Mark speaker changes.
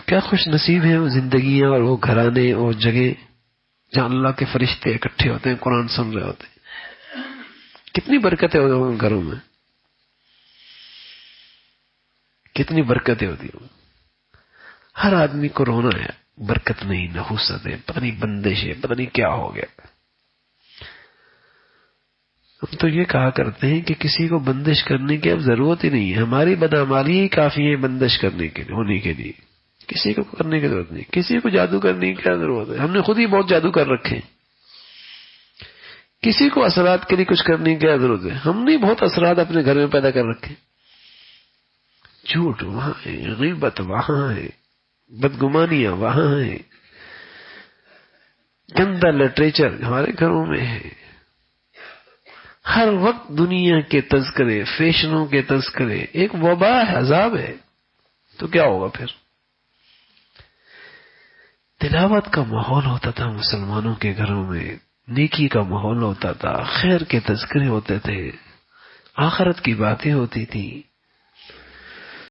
Speaker 1: کیا خوش نصیب ہیں وہ زندگیاں اور وہ گھرانے اور جگہ جہاں اللہ کے فرشتے اکٹھے ہوتے ہیں، قرآن سن رہے ہوتے ہیں. کتنی برکتیں ہوتی ہیں گھروں میں، کتنی برکتیں ہوتی ہیں. ہر آدمی کو رونا ہے، برکت نہیں، نحوست ہے، پتہ نہیں بندش ہے، پتہ نہیں کیا ہو گیا. ہم تو یہ کہا کرتے ہیں کہ کسی کو بندش کرنے کی اب ضرورت ہی نہیں ہے، ہماری بدعمالی ہی کافی ہے بندش کرنے کے ہونے کے لیے. کسی کو کرنے کی ضرورت نہیں، کسی کو جادو کرنے کی کیا ضرورت ہے؟ ہم نے خود ہی بہت جادو کر رکھے ہیں. کسی کو اثرات کے لیے کچھ کرنے کی کیا ضرورت ہے؟ ہم نے بہت اثرات اپنے گھر میں پیدا کر رکھے. جھوٹ وہاں ہے، غیبت وہاں ہے، بدگمانیاں وہاں ہے، گندا لٹریچر ہمارے گھروں میں ہے. ہر وقت دنیا کے تذکرے، فیشنوں کے تذکرے، ایک وبا ہے، عذاب ہے. تو کیا ہوگا پھر؟ تلاوت کا ماحول ہوتا تھا مسلمانوں کے گھروں میں، نیکی کا ماحول ہوتا تھا، خیر کے تذکرے ہوتے تھے، آخرت کی باتیں ہوتی تھی.